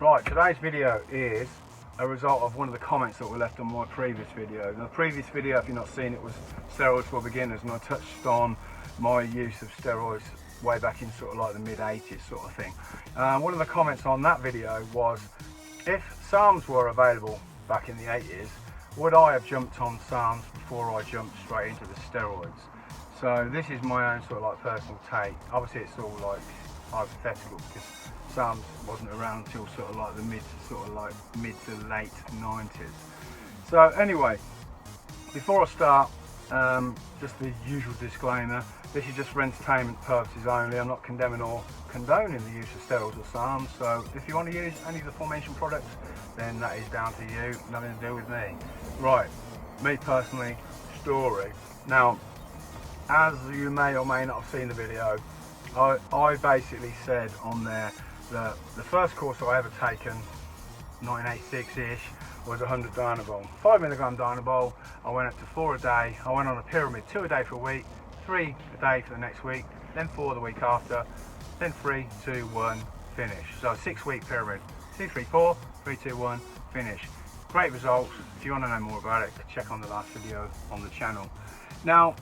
Right, today's video is a result of one of the comments that were left on my previous video. Now, the previous video, if you've not seen it, was steroids for beginners, and I touched on my use of steroids way back in sort of like the mid-80s sort of thing. One of the comments on that video was, if SARMS were available back in the 80s, would I have jumped on SARMS before I jumped straight into the steroids? So this is my own sort of like personal take. Obviously it's all like hypothetical because SARMS wasn't around until sort of like the mid to late 90s. So anyway, before I start, just the usual disclaimer, this is just for entertainment purposes only. I'm not condemning or condoning the use of steroids or SARMS, so if you want to use any of the aforementioned products, then that is down to you, nothing to do with me. Right, me personally, story. Now, as you may or may not have seen the video, I basically said on there that the first course I ever taken, 1986-ish, was 100 Dynabol. 5 milligram Dynabol, I went up to 4 a day. I went on a pyramid, 2 a day for a week, 3 a day for the next week, then 4 the week after, then 3, 2, 1, finish. So a 6-week pyramid, 2, 3, 4, 3, 2, 1, finish. Great results. If you want to know more about it, check on the last video on the channel. Now,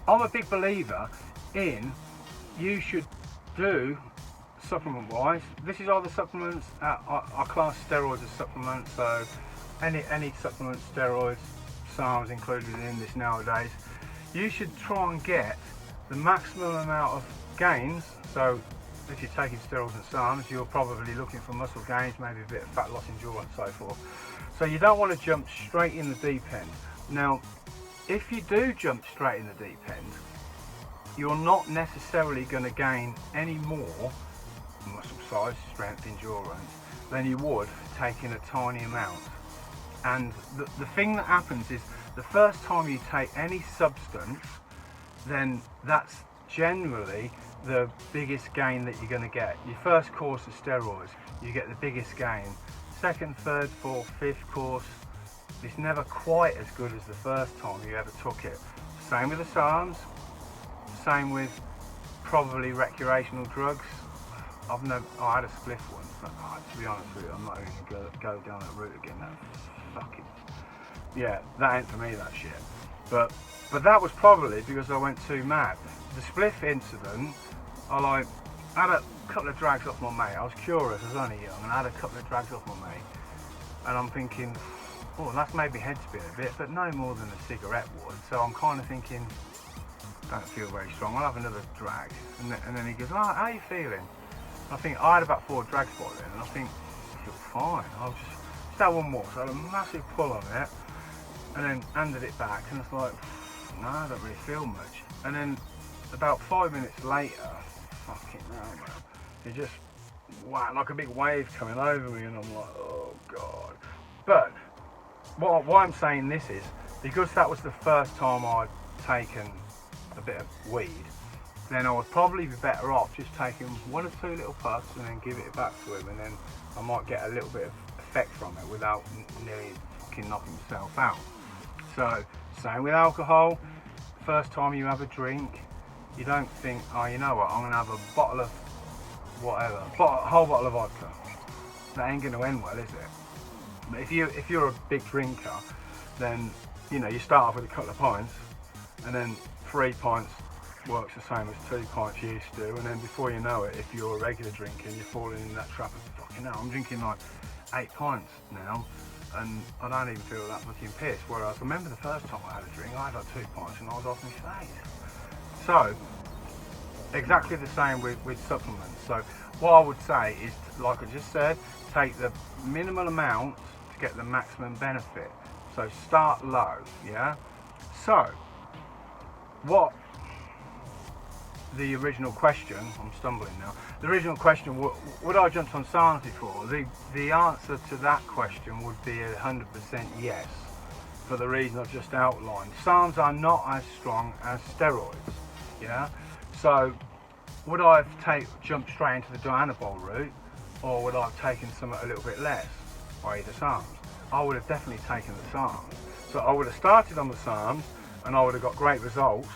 I'm a big believer in you should do supplement wise. This is all the supplements. I class steroids as supplements, so any supplement, steroids, SARMS included in this nowadays. You should try and get the maximum amount of gains. So if you're taking steroids and SARMS, you're probably looking for muscle gains, maybe a bit of fat loss, endurance, and so forth. So you don't want to jump straight in the deep end. Now, if you do jump straight in the deep end, you're not necessarily going to gain any more muscle size, strength, endurance than you would taking a tiny amount. And the thing that happens is, the first time you take any substance, then that's generally the biggest gain that you're going to get. Your first course of steroids, you get the biggest gain. Second, third, fourth, fifth course, it's never quite as good as the first time you ever took it. Same with the SARMS, same with probably recreational drugs. I had a spliff once, but to be honest with you, I'm not even going to go down that route again. Yeah, that ain't for me, that shit. But that was probably because I went too mad. The spliff incident, I had a couple of drags off my mate. I was curious, I was only young, and I had a couple of drags off my mate. And I'm thinking, oh, that's made my head spin a bit, but no more than a cigarette would. So I'm kind of thinking, don't feel very strong, I'll have another drag. And then he goes, oh, how are you feeling? I think I had about 4 drags by then, and I think I feel fine. I'll just have one more. So I had a massive pull on it, and then handed it back, and it's like, no, I don't really feel much. And then about 5 minutes later, fucking hell, man, it just, wow, like a big wave coming over me, and I'm like, oh god. But why I'm saying this is because that was the first time I'd taken a bit of weed. Then I would probably be better off just taking 1 or 2 little puffs and then give it back to him, and then I might get a little bit of effect from it without nearly fucking knocking myself out. So, same with alcohol. First time you have a drink, you don't think, oh, you know what, I'm going to have a bottle of whatever, a whole bottle of vodka. That ain't going to end well, is it? But if you're a big drinker, then, you know, you start off with a couple of pints, and then 3 pints works the same as 2 pints used to, and then before you know it, if you're a regular drinker, you're falling in that trap of, fucking hell, I'm drinking like 8 pints now, and I don't even feel that fucking pissed. Whereas I remember the first time I had a drink, I had like 2 pints and I was off my face. So, exactly the same with supplements. So, what I would say is, like I just said, take the minimal amount to get the maximum benefit. So, start low, yeah? So, what the original question, I'm stumbling now, the original question, would I jump on SARMS before? The answer to that question would be 100% yes, for the reason I've just outlined. SARMS are not as strong as steroids, yeah? So would I have jumped straight into the Dynabol route, or would I have taken something a little bit less, i.e. the SARMS? I would have definitely taken the SARMS. So I would have started on the SARMS, and I would have got great results,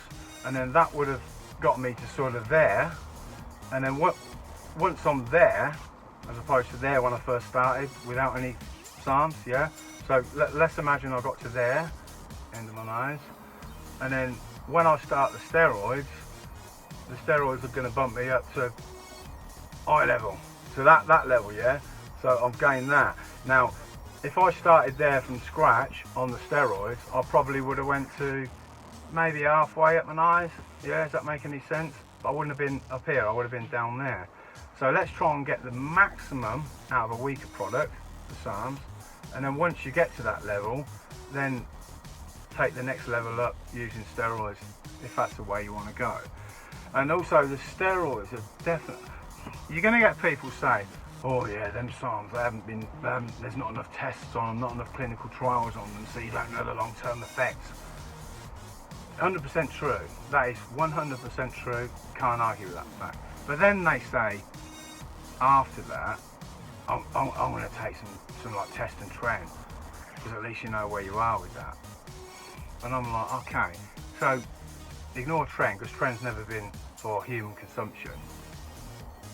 and then that would have got me to sort of there, and then once I'm there, as opposed to there when I first started without any SARMS, yeah? So let's imagine I got to there, end of my nose, and then when I start the steroids are going to bump me up to eye level, to that level, yeah? So I've gained that. Now, if I started there from scratch on the steroids, I probably would have went to maybe halfway up my nose, yeah? Does that make any sense? But I wouldn't have been up here, I would have been down there. So let's try and get the maximum out of a weaker product, the SARMS, and then once you get to that level, then take the next level up using steroids, if that's the way you want to go. And also the steroids are definitely, you're going to get people say, oh yeah, them SARMS, there's not enough tests on them, not enough clinical trials on them, so you don't know the long-term effects. 100% true, that is 100% true, can't argue with that fact. But then they say, after that, I'm going to take some like test and trend, because at least you know where you are with that. And I'm like, okay, so ignore trend, because trend's never been for human consumption.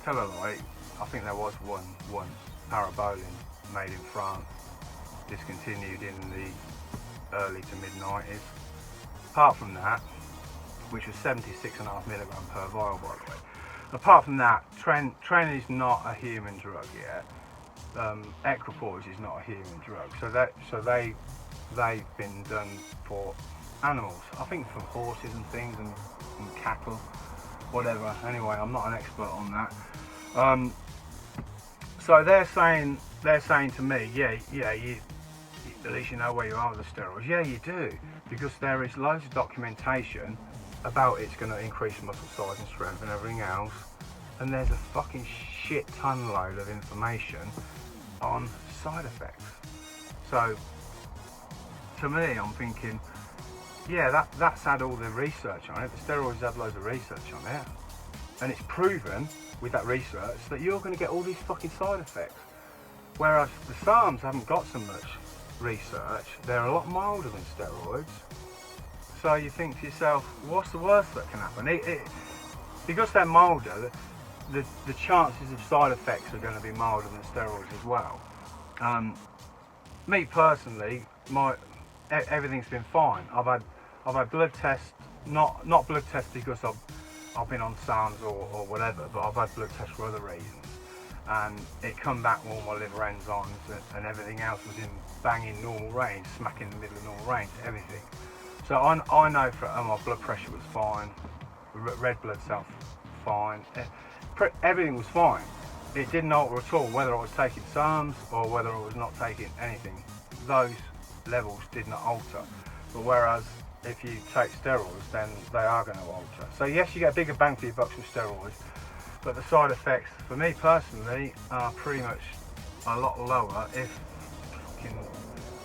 Tell a lie, I think there was one once, parabolin, made in France, discontinued in the early to mid 90s. Apart from that, which was 76.5 milligram per vial, by the way. Apart from that, Tren is not a human drug yet. Equipoise is not a human drug. So they've been done for animals. I think for horses and things and cattle, whatever. Anyway, I'm not an expert on that. So they're saying to me, yeah, you, at least you know where you are with the steroids. Yeah, you do, because there is loads of documentation about it's going to increase muscle size and strength and everything else, and there's a fucking shit ton load of information on side effects. So to me, I'm thinking, yeah, that's had all the research on it. The steroids have loads of research on it, and it's proven with that research that you're going to get all these fucking side effects, whereas the SARMS haven't got so much research. They're a lot milder than steroids. So you think to yourself, what's the worst that can happen? Because they're milder, the chances of side effects are going to be milder than steroids as well. Me personally, everything's been fine. I've had blood tests, not blood tests because I've been on SARMS or whatever, but I've had blood tests for other reasons, and it come back with all my liver enzymes and everything else was in banging normal range, smack in the middle of normal range, everything. So I know my blood pressure was fine, red blood cells fine, everything was fine. It didn't alter at all whether I was taking SARMS or whether I was not taking anything. Those levels did not alter. But whereas if you take steroids, then they are going to alter. So yes, you get a bigger bang for your bucks with steroids, but the side effects for me personally are pretty much a lot lower.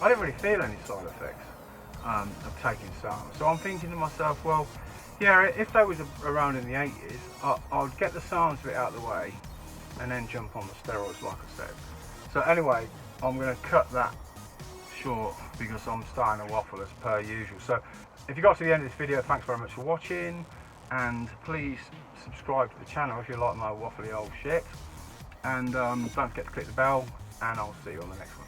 I didn't really feel any side effects of taking SARMS. So I'm thinking to myself, well, yeah, if they was around in the 80s, I'd get the SARMS bit out of the way and then jump on the steroids, like I said. So anyway, I'm going to cut that short because I'm starting to waffle as per usual. So if you got to the end of this video, thanks very much for watching, and please subscribe to the channel if you like my waffly old shit, and don't forget to click the bell, and I'll see you on the next one.